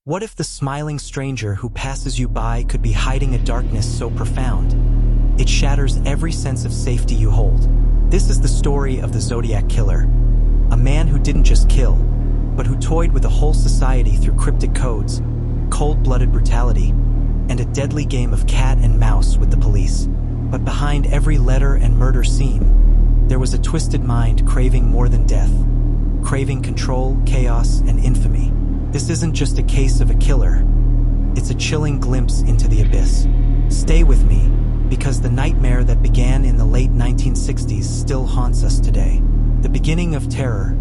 What if the smiling stranger who passes you by could be hiding a darkness so profound it shatters every sense of safety you hold? This is the story of the Zodiac Killer, a man who didn't just kill, but who toyed with a whole society through cryptic codes, cold-blooded brutality, and a deadly game of cat and mouse with the police. But behind every letter and murder scene, there was a twisted mind craving more than death, craving control, chaos, and infamy. This isn't just a case of a killer, it's a chilling glimpse into the abyss. Stay with me, because the nightmare that began in the late 1960s still haunts us today. The beginning of terror,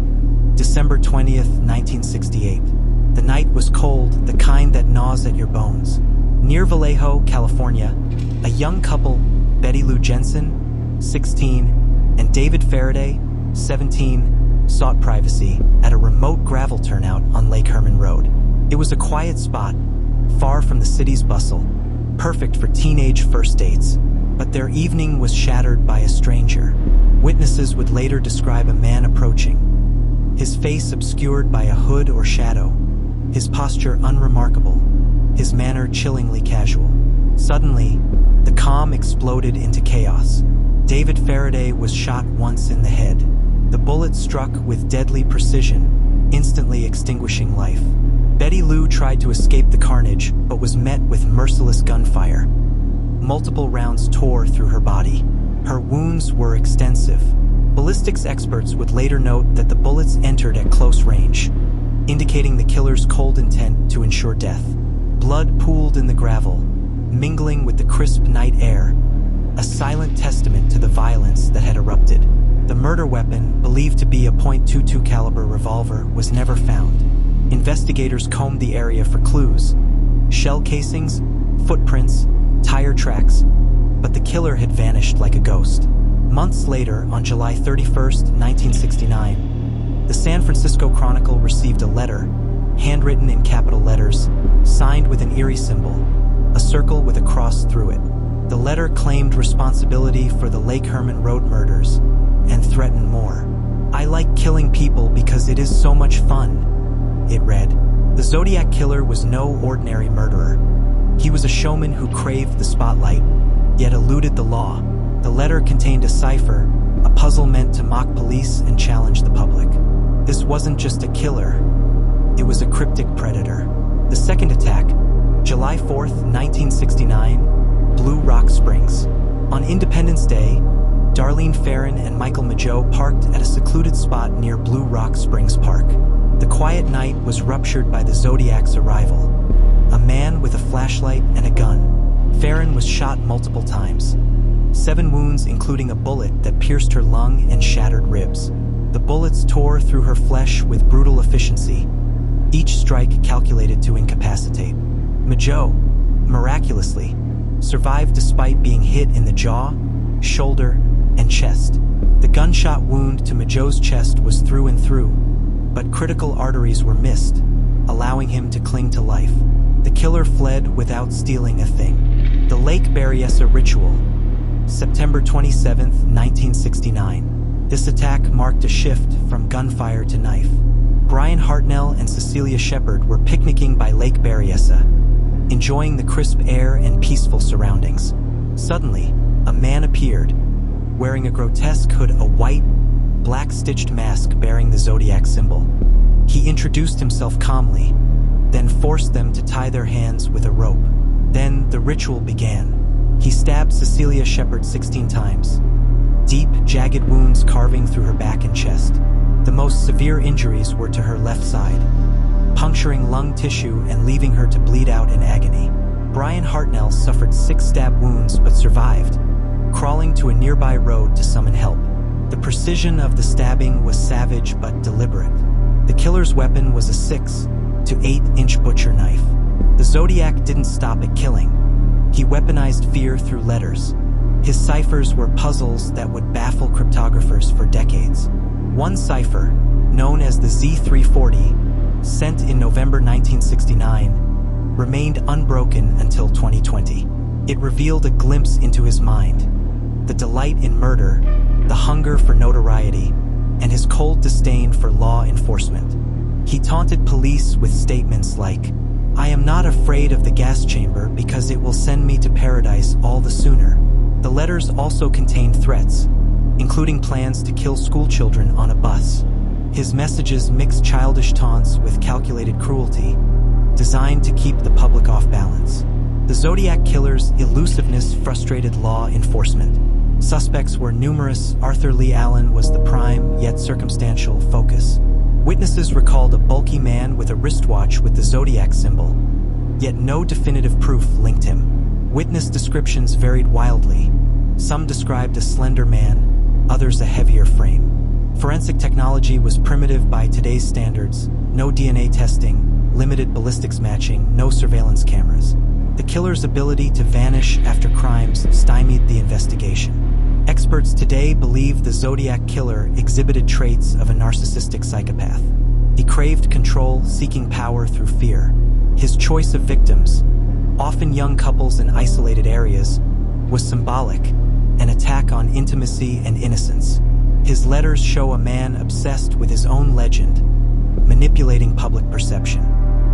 December 20th, 1968. The night was cold, the kind that gnaws at your bones. Near Vallejo, California, a young couple, Betty Lou Jensen, 16, and David Faraday, 17, sought privacy at a remote gravel turnout on Lake Herman Road. It was a quiet spot, far from the city's bustle, perfect for teenage first dates. But their evening was shattered by a stranger. Witnesses would later describe a man approaching, his face obscured by a hood or shadow, his posture unremarkable, his manner chillingly casual. Suddenly, the calm exploded into chaos. David Faraday was shot once in the head. The bullet struck with deadly precision, instantly extinguishing life. Betty Lou tried to escape the carnage, but was met with merciless gunfire. Multiple rounds tore through her body. Her wounds were extensive. Ballistics experts would later note that the bullets entered at close range, indicating the killer's cold intent to ensure death. Blood pooled in the gravel, mingling with the crisp night air, a silent testament to the violence that had erupted. The murder weapon, believed to be a .22 caliber revolver, was never found. Investigators combed the area for clues, shell casings, footprints, tire tracks, but the killer had vanished like a ghost. Months later, on July 31st, 1969, the San Francisco Chronicle received a letter, handwritten in capital letters, signed with an eerie symbol, a circle with a cross through it. The letter claimed responsibility for the Lake Herman Road murders and threatened more. "I like killing people because it is so much fun," it read. The Zodiac Killer was no ordinary murderer. He was a showman who craved the spotlight, yet eluded the law. The letter contained a cipher, a puzzle meant to mock police and challenge the public. This wasn't just a killer, it was a cryptic predator. The second attack, July 4th, 1969, Blue Rock Springs. On Independence Day, Darlene Ferrin and Michael Mageau parked at a secluded spot near Blue Rock Springs Park. The quiet night was ruptured by the Zodiac's arrival. A man with a flashlight and a gun. Ferrin was shot multiple times. 7 wounds, including a bullet that pierced her lung and shattered ribs. The bullets tore through her flesh with brutal efficiency, each strike calculated to incapacitate. Mageau, miraculously, survived despite being hit in the jaw, shoulder, and chest. The gunshot wound to Mageau's chest was through and through, but critical arteries were missed, allowing him to cling to life. The killer fled without stealing a thing. The Lake Berryessa Ritual, September 27, 1969. This attack marked a shift from gunfire to knife. Brian Hartnell and Cecilia Shepard were picnicking by Lake Berryessa, enjoying the crisp air and peaceful surroundings. Suddenly, a man appeared, wearing a grotesque hood, a white, black-stitched mask bearing the Zodiac symbol. He introduced himself calmly, then forced them to tie their hands with a rope. Then the ritual began. He stabbed Cecilia Shepard 16 times, deep, jagged wounds carving through her back and chest. The most severe injuries were to her left side, puncturing lung tissue and leaving her to bleed out in agony. Brian Hartnell suffered 6 stab wounds but survived, crawling to a nearby road to summon help. The precision of the stabbing was savage but deliberate. The killer's weapon was a 6 to 8-inch butcher knife. The Zodiac didn't stop at killing. He weaponized fear through letters. His ciphers were puzzles that would baffle cryptographers for decades. One cipher, known as the Z340, sent in November 1969, remained unbroken until 2020. It revealed a glimpse into his mind, the delight in murder, the hunger for notoriety, and his cold disdain for law enforcement. He taunted police with statements like, afraid of the gas chamber because it will send me to paradise all the sooner." The letters also contained threats, including plans to kill schoolchildren on a bus. His messages mixed childish taunts with calculated cruelty, designed to keep the public off balance. The Zodiac Killer's elusiveness frustrated law enforcement. Suspects were numerous. Arthur Lee Allen was the prime, yet circumstantial, focus. Witnesses recalled a bulky man with a wristwatch with the Zodiac symbol, yet no definitive proof linked him. Witness descriptions varied wildly. Some described a slender man, others a heavier frame. Forensic technology was primitive by today's standards. No DNA testing, limited ballistics matching, no surveillance cameras. The killer's ability to vanish after crimes stymied the investigation. Experts today believe the Zodiac Killer exhibited traits of a narcissistic psychopath. He craved control, seeking power through fear. His choice of victims, often young couples in isolated areas, was symbolic, an attack on intimacy and innocence. His letters show a man obsessed with his own legend, manipulating public perception.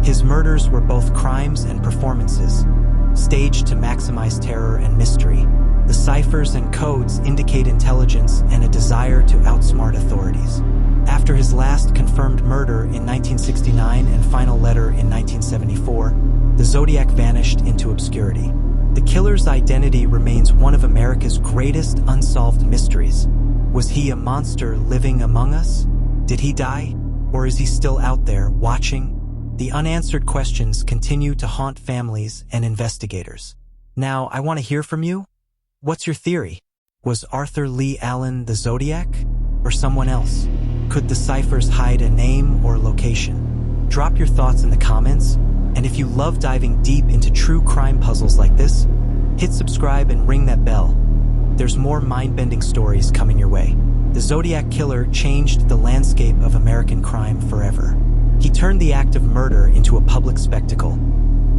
His murders were both crimes and performances, staged to maximize terror and mystery. The ciphers and codes indicate intelligence and a desire to outsmart authorities. After his last confirmed murder in 1969 and final letter in 1974, the Zodiac vanished into obscurity. The killer's identity remains one of America's greatest unsolved mysteries. Was he a monster living among us? Did he die? Or is he still out there, watching? The unanswered questions continue to haunt families and investigators. Now, I want to hear from you. What's your theory? Was Arthur Lee Allen the Zodiac? Or someone else? Could the ciphers hide a name or location? Drop your thoughts in the comments, and if you love diving deep into true crime puzzles like this, hit subscribe and ring that bell. There's more mind-bending stories coming your way. The Zodiac Killer changed the landscape of American crime forever. He turned the act of murder into a public spectacle,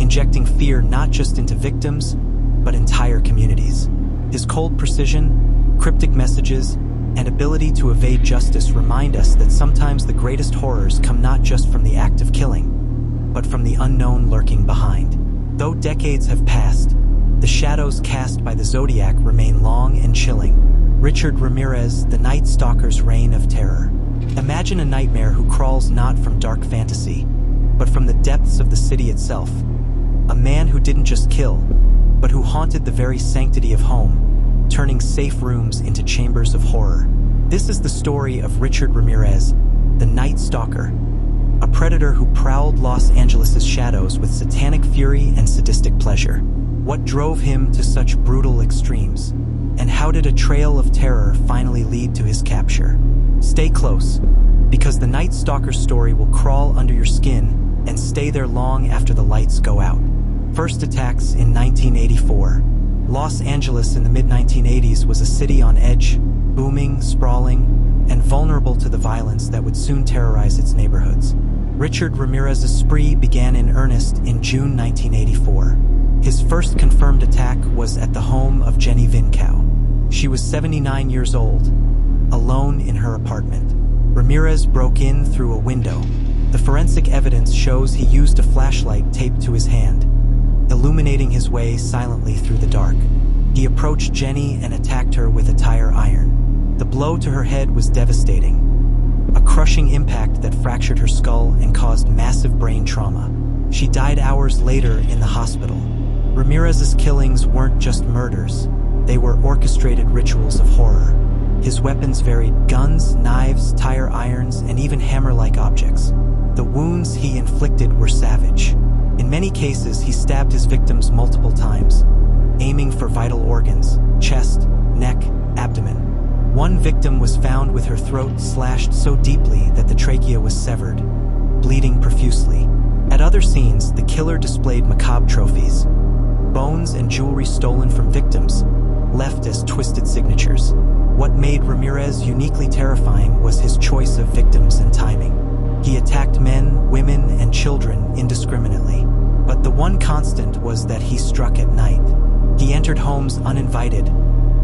injecting fear not just into victims, but entire communities. His cold precision, cryptic messages, and ability to evade justice remind us that sometimes the greatest horrors come not just from the act of killing, but from the unknown lurking behind. Though decades have passed, the shadows cast by the Zodiac remain long and chilling. Richard Ramirez, the Night Stalker's reign of terror. Imagine a nightmare who crawls not from dark fantasy, but from the depths of the city itself. A man who didn't just kill, but who haunted the very sanctity of home, turning safe rooms into chambers of horror. This is the story of Richard Ramirez, the Night Stalker, a predator who prowled Los Angeles' shadows with satanic fury and sadistic pleasure. What drove him to such brutal extremes? And how did a trail of terror finally lead to his capture? Stay close, because the Night Stalker's story will crawl under your skin and stay there long after the lights go out. First attacks in 1984. Los Angeles in the mid-1980s was a city on edge, booming, sprawling, and vulnerable to the violence that would soon terrorize its neighborhoods. Richard Ramirez's spree began in earnest in June 1984. His first confirmed attack was at the home of Jenny Vincow. She was 79 years old, alone in her apartment. Ramirez broke in through a window. The forensic evidence shows he used a flashlight taped to his hand, illuminating his way silently through the dark. He approached Jenny and attacked her with a tire iron. The blow to her head was devastating, a crushing impact that fractured her skull and caused massive brain trauma. She died hours later in the hospital. Ramirez's killings weren't just murders, they were orchestrated rituals of horror. His weapons varied: guns, knives, tire irons, and even hammer-like objects. The wounds he inflicted were savage. In many cases, he stabbed his victims multiple times, aiming for vital organs: chest, neck, abdomen. One victim was found with her throat slashed so deeply that the trachea was severed, bleeding profusely. At other scenes, the killer displayed macabre trophies: bones and jewelry stolen from victims, left as twisted signatures. What made Ramirez uniquely terrifying was his choice of victims and timing. He attacked men, women, and children indiscriminately. But the one constant was that he struck at night. He entered homes uninvited,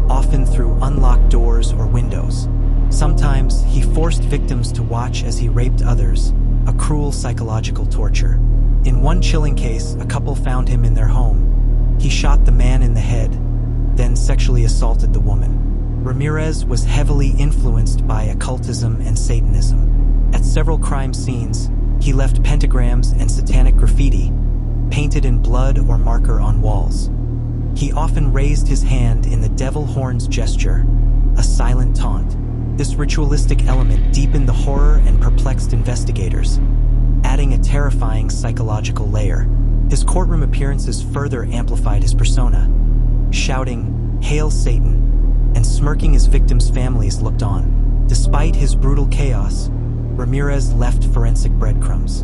often through unlocked doors or windows. Sometimes he forced victims to watch as he raped others, a cruel psychological torture. In one chilling case, a couple found him in their home. He shot the man in the head, then sexually assaulted the woman. Ramirez was heavily influenced by occultism and Satanism. At several crime scenes, he left pentagrams and satanic graffiti, painted in blood or marker on walls. He often raised his hand in the devil horns gesture, a silent taunt. This ritualistic element deepened the horror and perplexed investigators, adding a terrifying psychological layer. His courtroom appearances further amplified his persona. Shouting, "Hail Satan," and smirking his victims' families looked on. Despite his brutal chaos, Ramirez left forensic breadcrumbs.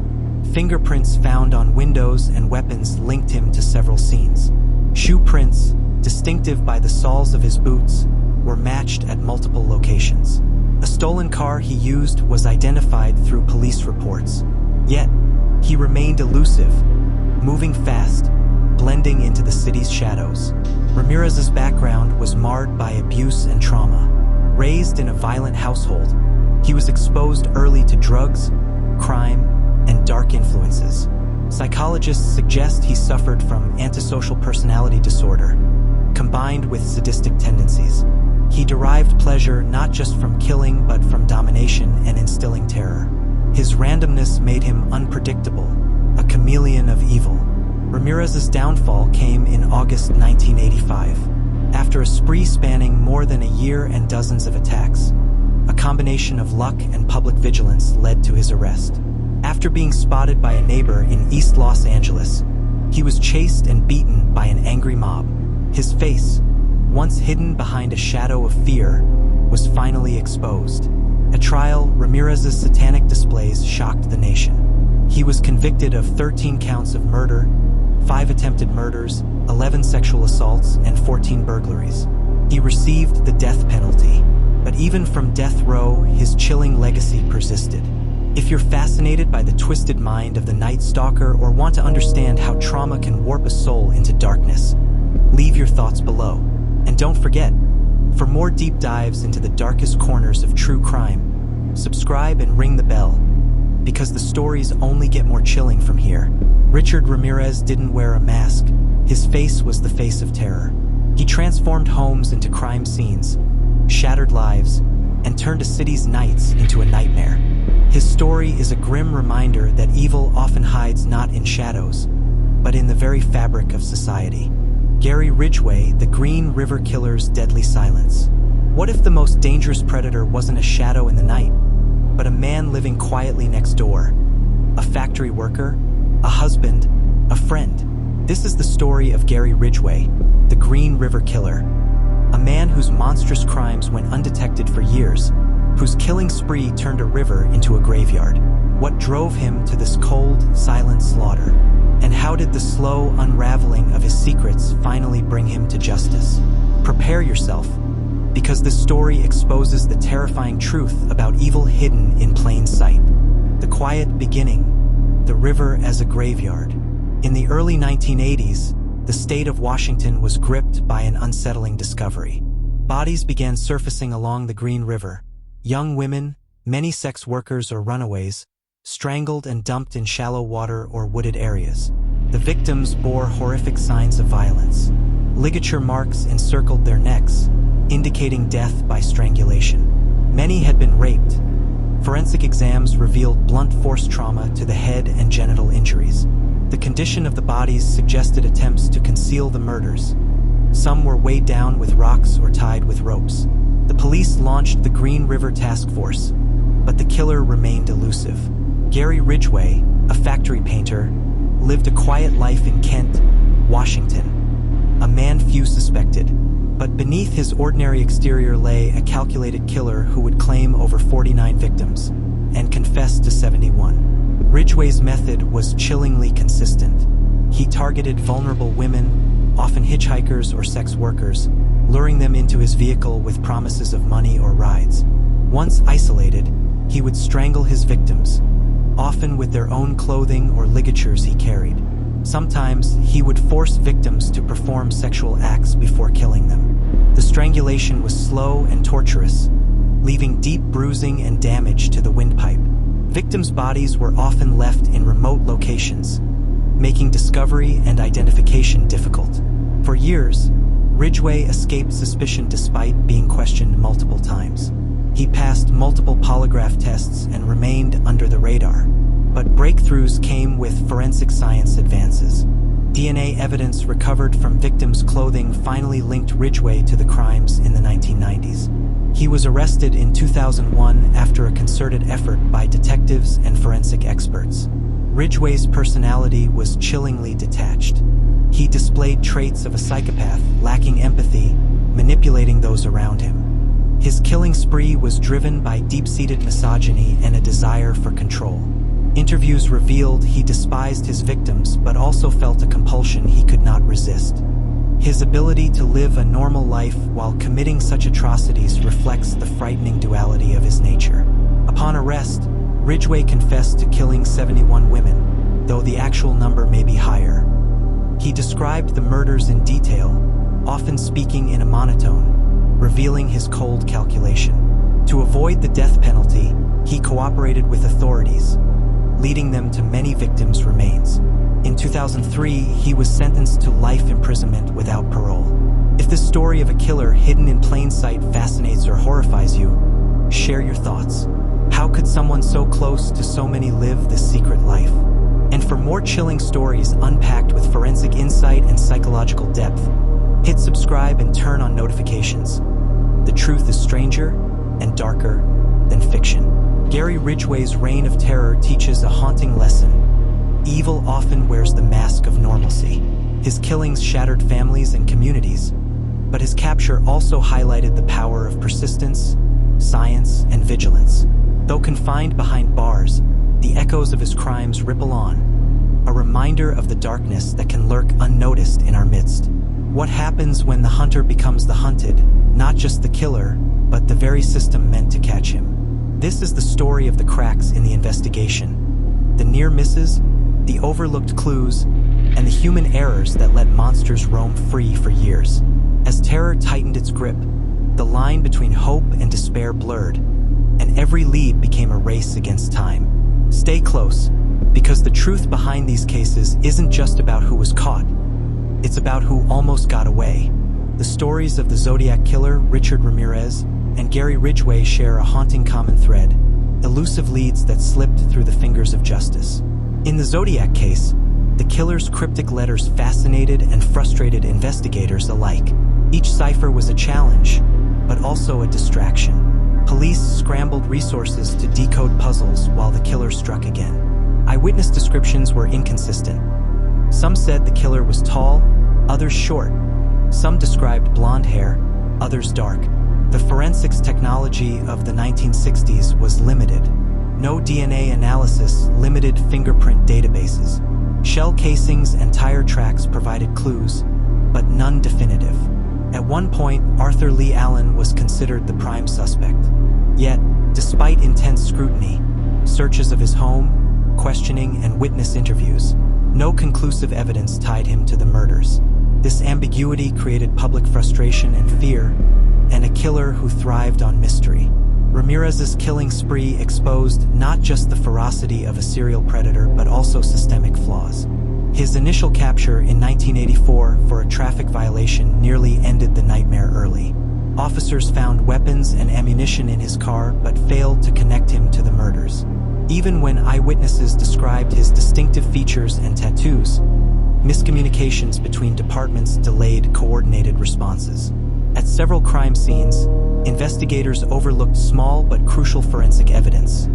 Fingerprints found on windows and weapons linked him to several scenes. Shoe prints, distinctive by the soles of his boots, were matched at multiple locations. A stolen car he used was identified through police reports. Yet, he remained elusive, moving fast, blending into the city's shadows. Ramirez's background was marred by abuse and trauma. Raised in a violent household, he was exposed early to drugs, crime, and dark influences. Psychologists suggest he suffered from antisocial personality disorder, combined with sadistic tendencies. He derived pleasure not just from killing but from domination and instilling terror. His randomness made him unpredictable, a chameleon of evil. Ramirez's downfall came in August 1985, after a spree spanning more than a year and dozens of attacks. A combination of luck and public vigilance led to his arrest. After being spotted by a neighbor in East Los Angeles, he was chased and beaten by an angry mob. His face, once hidden behind a shadow of fear, was finally exposed. At trial, Ramirez's satanic displays shocked the nation. He was convicted of 13 counts of murder, 5 attempted murders, 11 sexual assaults, and 14 burglaries. He received the death penalty, but even from death row, his chilling legacy persisted. If you're fascinated by the twisted mind of the Night Stalker or want to understand how trauma can warp a soul into darkness, leave your thoughts below. And don't forget, for more deep dives into the darkest corners of true crime, subscribe and ring the bell, because the stories only get more chilling from here. Richard Ramirez didn't wear a mask. His face was the face of terror. He transformed homes into crime scenes, shattered lives, and turned a city's nights into a nightmare. His story is a grim reminder that evil often hides not in shadows, but in the very fabric of society. Gary Ridgway, the Green River Killer's deadly silence. What if the most dangerous predator wasn't a shadow in the night, but a man living quietly next door? A factory worker? A husband? A friend? This is the story of Gary Ridgway, the Green River Killer. A man whose monstrous crimes went undetected for years, whose killing spree turned a river into a graveyard. What drove him to this cold, silent slaughter? And how did the slow unraveling of his secrets finally bring him to justice? Prepare yourself, because this story exposes the terrifying truth about evil hidden in plain sight. The quiet beginning, the river as a graveyard. In the early 1980s, the state of Washington was gripped by an unsettling discovery. Bodies began surfacing along the Green River. Young women, many sex workers or runaways, strangled and dumped in shallow water or wooded areas. The victims bore horrific signs of violence. Ligature marks encircled their necks, indicating death by strangulation. Many had been raped. Forensic exams revealed blunt force trauma to the head and genital injuries. The condition of the bodies suggested attempts to conceal the murders. Some were weighed down with rocks or tied with ropes. The police launched the Green River Task Force, but the killer remained elusive. Gary Ridgway, a factory painter, lived a quiet life in Kent, Washington. A man few suspected, but beneath his ordinary exterior lay a calculated killer who would claim over 49 victims and confess to 71. Ridgway's method was chillingly consistent. He targeted vulnerable women, often hitchhikers or sex workers, luring them into his vehicle with promises of money or rides. Once isolated, he would strangle his victims, often with their own clothing or ligatures he carried. Sometimes, he would force victims to perform sexual acts before killing them. The strangulation was slow and torturous, leaving deep bruising and damage to the windpipe. Victims' bodies were often left in remote locations, making discovery and identification difficult. For years, Ridgway escaped suspicion despite being questioned multiple times. He passed multiple polygraph tests and remained under the radar. But breakthroughs came with forensic science advances. DNA evidence recovered from victims' clothing finally linked Ridgway to the crimes in the 1990s. He was arrested in 2001 after a concerted effort by detectives and forensic experts. Ridgway's personality was chillingly detached. He displayed traits of a psychopath, lacking empathy, manipulating those around him. His killing spree was driven by deep-seated misogyny and a desire for control. Interviews revealed he despised his victims but also felt a compulsion he could not resist. His ability to live a normal life while committing such atrocities reflects the frightening duality of his nature. Upon arrest, Ridgway confessed to killing 71 women, though the actual number may be higher. He described the murders in detail, often speaking in a monotone, revealing his cold calculation. To avoid the death penalty, he cooperated with authorities, leading them to many victims' remains. In 2003, he was sentenced to life imprisonment without parole. If this story of a killer hidden in plain sight fascinates or horrifies you, share your thoughts. How could someone so close to so many live this secret life? And for more chilling stories unpacked with forensic insight and psychological depth, hit subscribe and turn on notifications. The truth is stranger and darker than fiction. Gary Ridgway's reign of terror teaches a haunting lesson. Evil often wears the mask of normalcy. His killings shattered families and communities, but his capture also highlighted the power of persistence, science, and vigilance. Though confined behind bars, the echoes of his crimes ripple on, a reminder of the darkness that can lurk unnoticed in our midst. What happens when the hunter becomes the hunted, not just the killer, but the very system meant to catch him? This is the story of the cracks in the investigation, the near misses, the overlooked clues, and the human errors that let monsters roam free for years. As terror tightened its grip, the line between hope and despair blurred, and every lead became a race against time. Stay close, because the truth behind these cases isn't just about who was caught, it's about who almost got away. The stories of the Zodiac Killer, Richard Ramirez, and Gary Ridgway share a haunting common thread, elusive leads that slipped through the fingers of justice. In the Zodiac case, the killer's cryptic letters fascinated and frustrated investigators alike. Each cipher was a challenge, but also a distraction. Police scrambled resources to decode puzzles while the killer struck again. Eyewitness descriptions were inconsistent. Some said the killer was tall, others short. Some described blonde hair, others dark. The forensics technology of the 1960s was limited. No DNA analysis, limited fingerprint databases. Shell casings and tire tracks provided clues, but none definitive. At one point, Arthur Lee Allen was considered the prime suspect. Yet, despite intense scrutiny, searches of his home, questioning, and witness interviews, no conclusive evidence tied him to the murders. This ambiguity created public frustration and fear, and a killer who thrived on mystery. Ramirez's killing spree exposed not just the ferocity of a serial predator but also systemic flaws. His initial capture in 1984 for a traffic violation nearly ended the nightmare early. Officers found weapons and ammunition in his car but failed to connect him to the murders. Even when eyewitnesses described his distinctive features and tattoos, miscommunications between departments delayed coordinated responses. At several crime scenes, investigators overlooked small but crucial forensic evidence.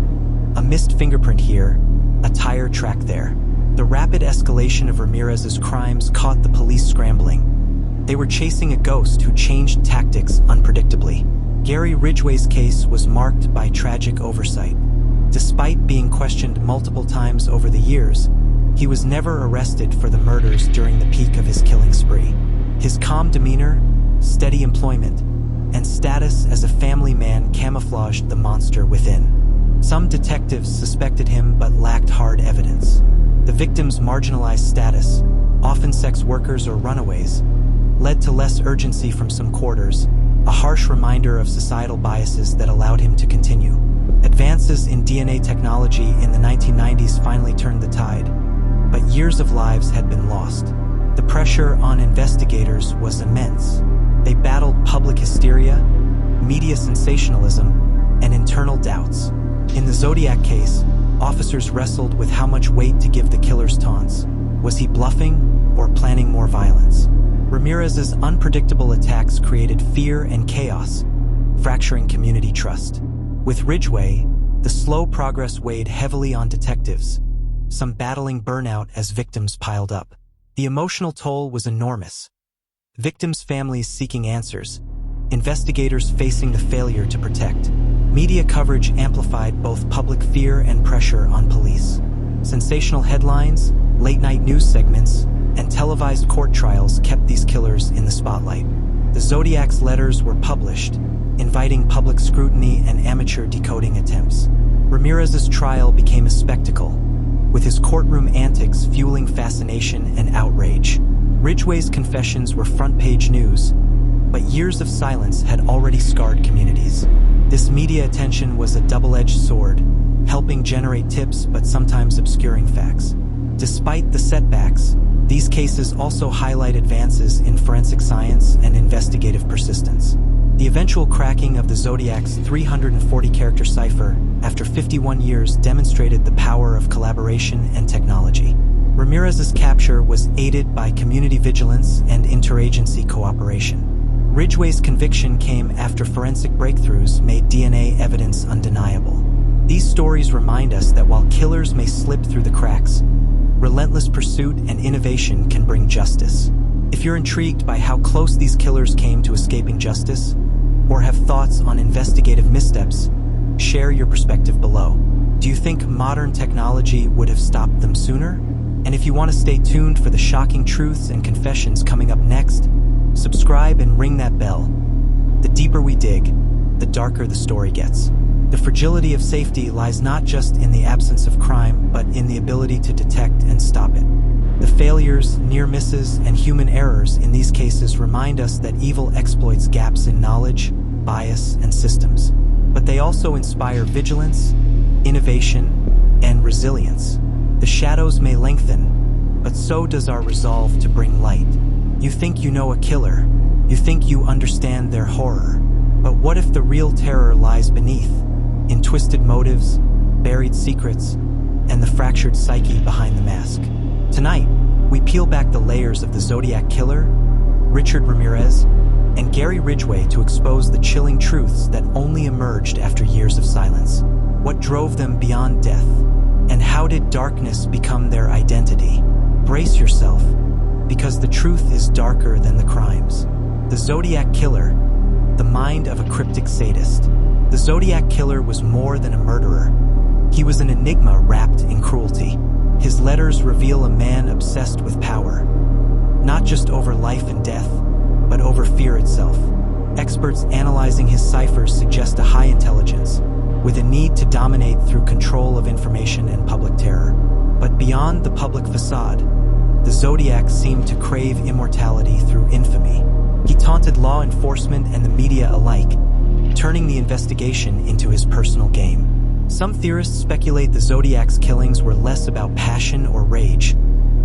A missed fingerprint here, a tire track there. The rapid escalation of Ramirez's crimes caught the police scrambling. They were chasing a ghost who changed tactics unpredictably. Gary Ridgway's case was marked by tragic oversight. Despite being questioned multiple times over the years, he was never arrested for the murders during the peak of his killing spree. His calm demeanor, steady employment, and status as a family man camouflaged the monster within. Some detectives suspected him but lacked hard evidence. The victim's marginalized status, often sex workers or runaways, led to less urgency from some quarters, a harsh reminder of societal biases that allowed him to continue. Advances in DNA technology in the 1990s finally turned the tide. but years of lives had been lost. The pressure on investigators was immense. They battled public hysteria, media sensationalism, and internal doubts. In the Zodiac case, officers wrestled with how much weight to give the killer's taunts. Was he bluffing or planning more violence? Ramirez's unpredictable attacks created fear and chaos, fracturing community trust. With Ridgway, the slow progress weighed heavily on detectives, some battling burnout as victims piled up. The emotional toll was enormous. Victims' families seeking answers, investigators facing the failure to protect. Media coverage amplified both public fear and pressure on police. Sensational headlines, late-night news segments, and televised court trials kept these killers in the spotlight. The Zodiac's letters were published, inviting public scrutiny and amateur decoding attempts. Ramirez's trial became a spectacle, with his courtroom antics fueling fascination and outrage. Ridgway's confessions were front-page news, but years of silence had already scarred communities. This media attention was a double-edged sword, helping generate tips but sometimes obscuring facts. Despite the setbacks, these cases also highlight advances in forensic science and investigative persistence. The eventual cracking of the Zodiac's 340-character cipher after 51 years demonstrated the power of collaboration and technology. Ramirez's capture was aided by community vigilance and interagency cooperation. Ridgway's conviction came after forensic breakthroughs made DNA evidence undeniable. These stories remind us that while killers may slip through the cracks, relentless pursuit and innovation can bring justice. If you're intrigued by how close these killers came to escaping justice, or have thoughts on investigative missteps, share your perspective below. Do you think modern technology would have stopped them sooner? And if you want to stay tuned for the shocking truths and confessions coming up next, subscribe and ring that bell. The deeper we dig, the darker the story gets. The fragility of safety lies not just in the absence of crime, but in the ability to detect and stop it. The failures, near misses, and human errors in these cases remind us that evil exploits gaps in knowledge, bias, and systems. But they also inspire vigilance, innovation, and resilience. The shadows may lengthen, but so does our resolve to bring light. You think you know a killer. You think you understand their horror. But what if the real terror lies beneath, in twisted motives, buried secrets, and the fractured psyche behind the mask? Tonight, we peel back the layers of the Zodiac Killer, Richard Ramirez, and Gary Ridgway to expose the chilling truths that only emerged after years of silence. What drove them beyond death, and how did darkness become their identity? Brace yourself, because the truth is darker than the crimes. The Zodiac Killer, the mind of a cryptic sadist. The Zodiac Killer was more than a murderer. He was an enigma wrapped in cruelty. His letters reveal a man obsessed with power, not just over life and death, but over fear itself. Experts analyzing his ciphers suggest a high intelligence, with a need to dominate through control of information and public terror. But beyond the public facade, the Zodiac seemed to crave immortality through infamy. He taunted law enforcement and the media alike, turning the investigation into his personal game. Some theorists speculate the Zodiac's killings were less about passion or rage,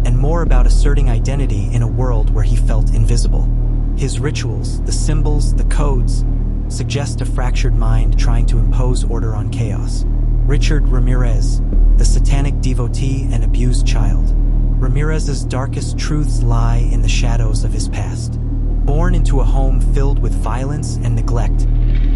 and more about asserting identity in a world where he felt invisible. His rituals, the symbols, the codes, suggest a fractured mind trying to impose order on chaos. Richard Ramirez, the satanic devotee and abused child. Ramirez's darkest truths lie in the shadows of his past. Born into a home filled with violence and neglect,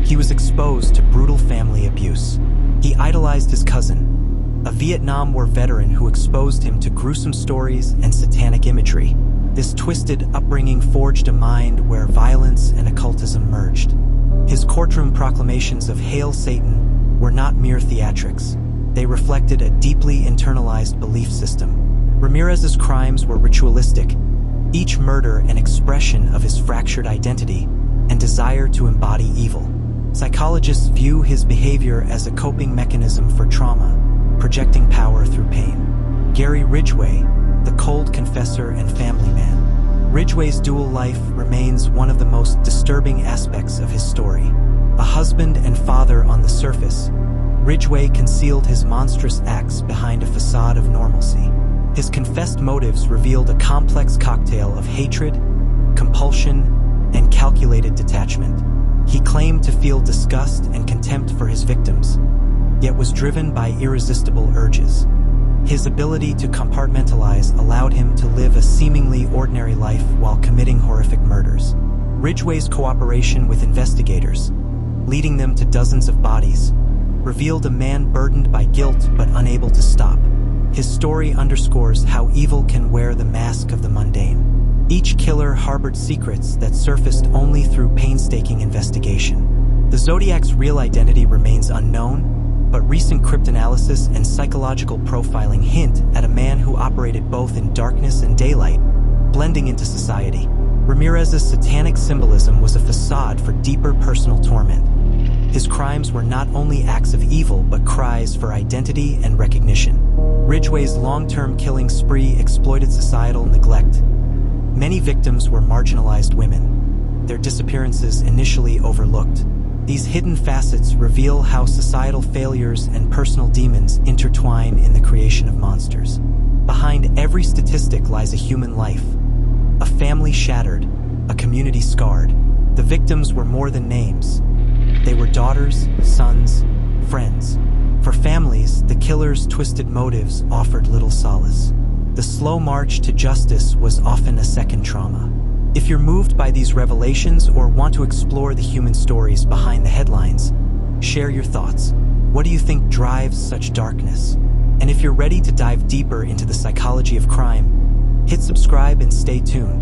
he was exposed to brutal family abuse. He idolized his cousin, a Vietnam War veteran who exposed him to gruesome stories and satanic imagery. This twisted upbringing forged a mind where violence and occultism merged. His courtroom proclamations of "Hail Satan" were not mere theatrics. They reflected a deeply internalized belief system. Ramirez's crimes were ritualistic, each murder an expression of his fractured identity and desire to embody evil. Psychologists view his behavior as a coping mechanism for trauma, projecting power through pain. Gary Ridgway, the cold confessor and family man. Ridgway's dual life remains one of the most disturbing aspects of his story. A husband and father on the surface, Ridgway concealed his monstrous acts behind a facade of normalcy. His confessed motives revealed a complex cocktail of hatred, compulsion, and calculated detachment. He claimed to feel disgust and contempt for his victims, yet was driven by irresistible urges. His ability to compartmentalize allowed him to live a seemingly ordinary life while committing horrific murders. Ridgway's cooperation with investigators, leading them to dozens of bodies, revealed a man burdened by guilt but unable to stop. His story underscores how evil can wear the mask of the mundane. Each killer harbored secrets that surfaced only through painstaking investigation. The Zodiac's real identity remains unknown, but recent cryptanalysis and psychological profiling hint at a man who operated both in darkness and daylight, blending into society. Ramirez's satanic symbolism was a facade for deeper personal torment. His crimes were not only acts of evil but cries for identity and recognition. Ridgway's long-term killing spree exploited societal neglect. Many victims were marginalized women, their disappearances initially overlooked. These hidden facets reveal how societal failures and personal demons intertwine in the creation of monsters. Behind every statistic lies a human life, a family shattered, a community scarred. The victims were more than names. They were daughters, sons, friends. For families, the killer's twisted motives offered little solace. The slow march to justice was often a second trauma. If you're moved by these revelations or want to explore the human stories behind the headlines, share your thoughts. What do you think drives such darkness? And if you're ready to dive deeper into the psychology of crime, hit subscribe and stay tuned.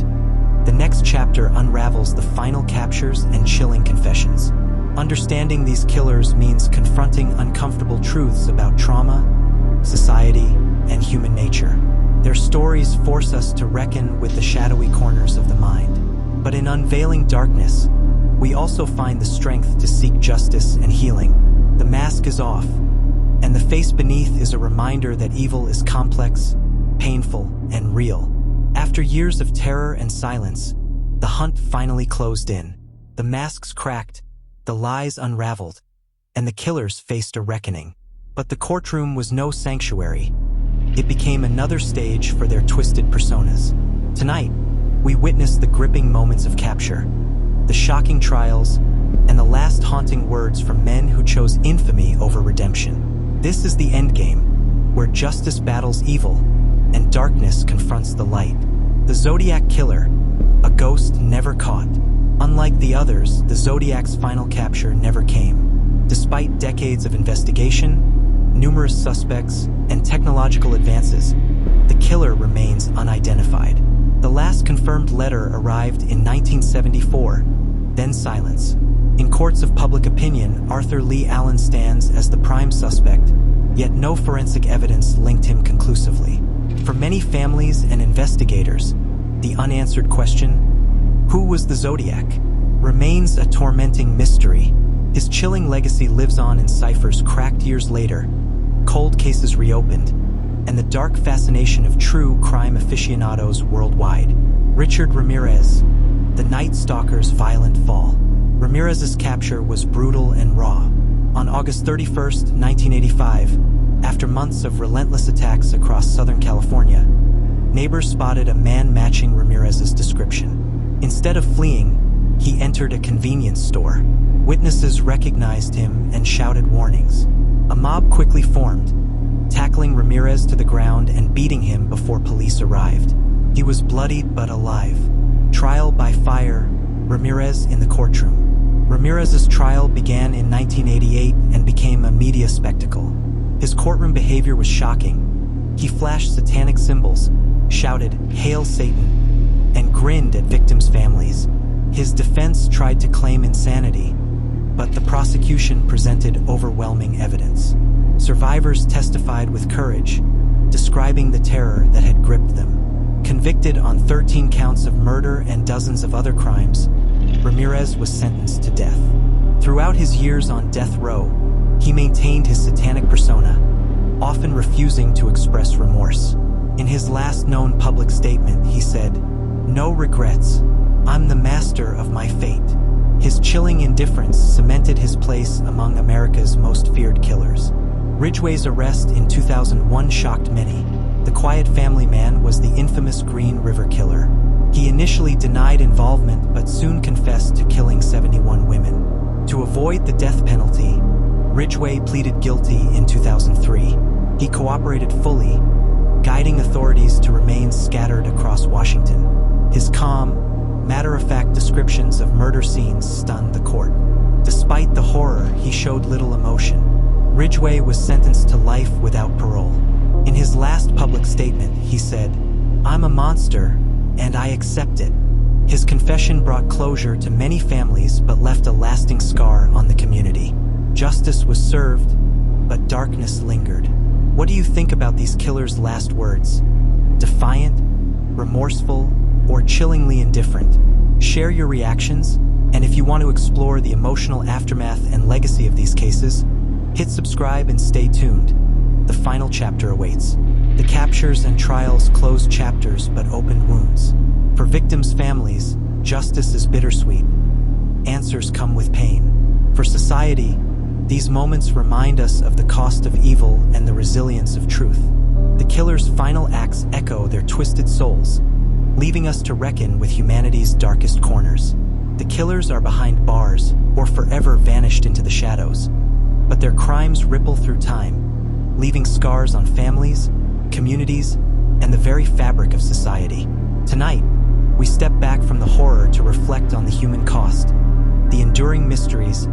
The next chapter unravels the final captures and chilling confessions. Understanding these killers means confronting uncomfortable truths about trauma, society, and human nature. Their stories force us to reckon with the shadowy corners of the mind. But in unveiling darkness, we also find the strength to seek justice and healing. The mask is off, and the face beneath is a reminder that evil is complex, painful, and real. After years of terror and silence, the hunt finally closed in. The masks cracked, the lies unraveled, and the killers faced a reckoning. But the courtroom was no sanctuary. It became another stage for their twisted personas. Tonight, we witness the gripping moments of capture, the shocking trials, and the last haunting words from men who chose infamy over redemption. This is the endgame, where justice battles evil and darkness confronts the light. The Zodiac Killer, a ghost never caught. Unlike the others, the Zodiac's final capture never came. Despite decades of investigation, numerous suspects, and technological advances, the killer remains unidentified. The last confirmed letter arrived in 1974, then silence. In courts of public opinion, Arthur Lee Allen stands as the prime suspect, yet no forensic evidence linked him conclusively. For many families and investigators, the unanswered question, who was the Zodiac, remains a tormenting mystery. His chilling legacy lives on in ciphers cracked years later, cold cases reopened, and the dark fascination of true crime aficionados worldwide. Richard Ramirez, the Night Stalker's violent fall. Ramirez's capture was brutal and raw. On August 31st, 1985, after months of relentless attacks across Southern California, neighbors spotted a man matching Ramirez's description. Instead of fleeing, he entered a convenience store. Witnesses recognized him and shouted warnings. A mob quickly formed, tackling Ramirez to the ground and beating him before police arrived. He was bloodied but alive. Trial by fire, Ramirez in the courtroom. Ramirez's trial began in 1988 and became a media spectacle. His courtroom behavior was shocking. He flashed satanic symbols, shouted, "Hail Satan," and grinned at victims' families. His defense tried to claim insanity, but the prosecution presented overwhelming evidence. Survivors testified with courage, describing the terror that had gripped them. Convicted on 13 counts of murder and dozens of other crimes, Ramirez was sentenced to death. Throughout his years on death row, he maintained his satanic persona, often refusing to express remorse. In his last known public statement, he said, "No regrets. I'm the master of my fate." His chilling indifference cemented his place among America's most feared killers. Ridgway's arrest in 2001 shocked many. The quiet family man was the infamous Green River Killer. He initially denied involvement but soon confessed to killing 71 women. To avoid the death penalty, Ridgway pleaded guilty in 2003. He cooperated fully, guiding authorities to remains scattered across Washington. His calm, matter-of-fact descriptions of murder scenes stunned the court. Despite the horror, he showed little emotion. Ridgway was sentenced to life without parole. In his last public statement, he said, "I'm a monster, and I accept it." His confession brought closure to many families but left a lasting scar on the community. Justice was served, but darkness lingered. What do you think about these killers' last words? Defiant, remorseful, or chillingly indifferent? Share your reactions, and if you want to explore the emotional aftermath and legacy of these cases, hit subscribe and stay tuned. The final chapter awaits. The captures and trials closed chapters but opened wounds. For victims' families, justice is bittersweet. Answers come with pain. For society, these moments remind us of the cost of evil and the resilience of truth. The killers' final acts echo their twisted souls, leaving us to reckon with humanity's darkest corners. The killers are behind bars or forever vanished into the shadows, but their crimes ripple through time, leaving scars on families, communities, and the very fabric of society. Tonight, we step back from the horror to reflect on the human cost, the enduring mysteries,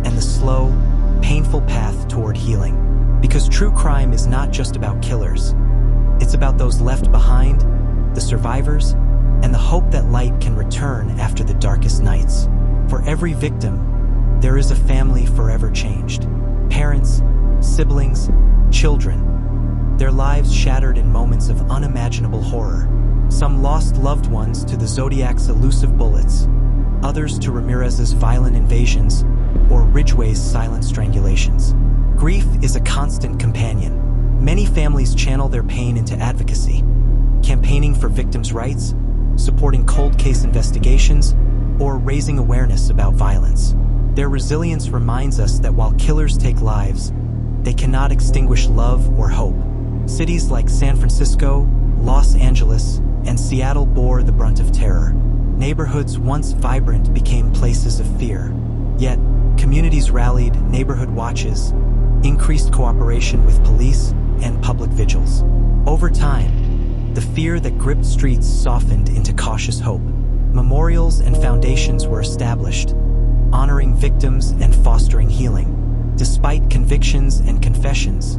and the slow, painful path toward healing. Because true crime is not just about killers. It's about those left behind, the survivors, and the hope that light can return after the darkest nights. For every victim, there is a family forever changed. Parents, siblings, children. Their lives shattered in moments of unimaginable horror. Some lost loved ones to the Zodiac's elusive bullets, others to Ramirez's violent invasions, or Ridgway's silent strangulations. Grief is a constant companion. Many families channel their pain into advocacy, campaigning for victims' rights, supporting cold case investigations, or raising awareness about violence. Their resilience reminds us that while killers take lives, they cannot extinguish love or hope. Cities like San Francisco, Los Angeles, and Seattle bore the brunt of terror. Neighborhoods once vibrant became places of fear. Yet, communities rallied, neighborhood watches, increased cooperation with police, and public vigils. Over time, the fear that gripped streets softened into cautious hope. Memorials and foundations were established, honoring victims and fostering healing. Despite convictions and confessions,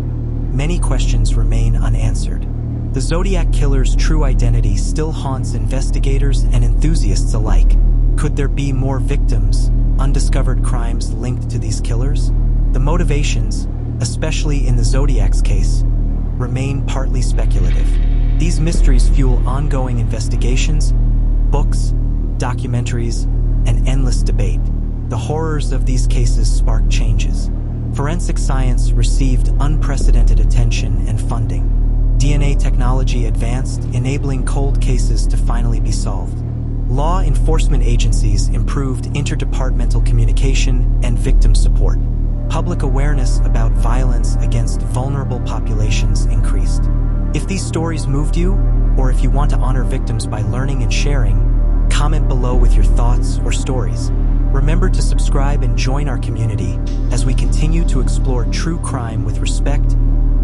many questions remain unanswered. The Zodiac Killer's true identity still haunts investigators and enthusiasts alike. Could there be more victims, undiscovered crimes linked to these killers? The motivations, especially in the Zodiac's case, remain partly speculative. These mysteries fuel ongoing investigations, books, documentaries, and endless debate. The horrors of these cases spark changes. Forensic science received unprecedented attention and funding. DNA technology advanced, enabling cold cases to finally be solved. Law enforcement agencies improved interdepartmental communication and victim support. Public awareness about violence against vulnerable populations increased. If these stories moved you, or if you want to honor victims by learning and sharing, comment below with your thoughts or stories. Remember to subscribe and join our community as we continue to explore true crime with respect,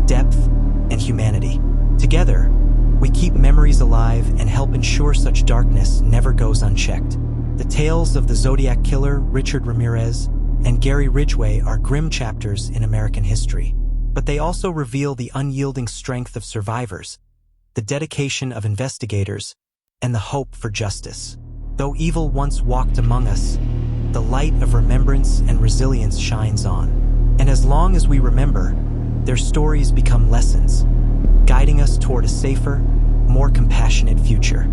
depth, and humanity. Together, we keep memories alive and help ensure such darkness never goes unchecked. The tales of the Zodiac Killer, Richard Ramirez, and Gary Ridgway are grim chapters in American history, but they also reveal the unyielding strength of survivors, the dedication of investigators, and the hope for justice. Though evil once walked among us, the light of remembrance and resilience shines on. And as long as we remember, their stories become lessons, guiding us toward a safer, more compassionate future.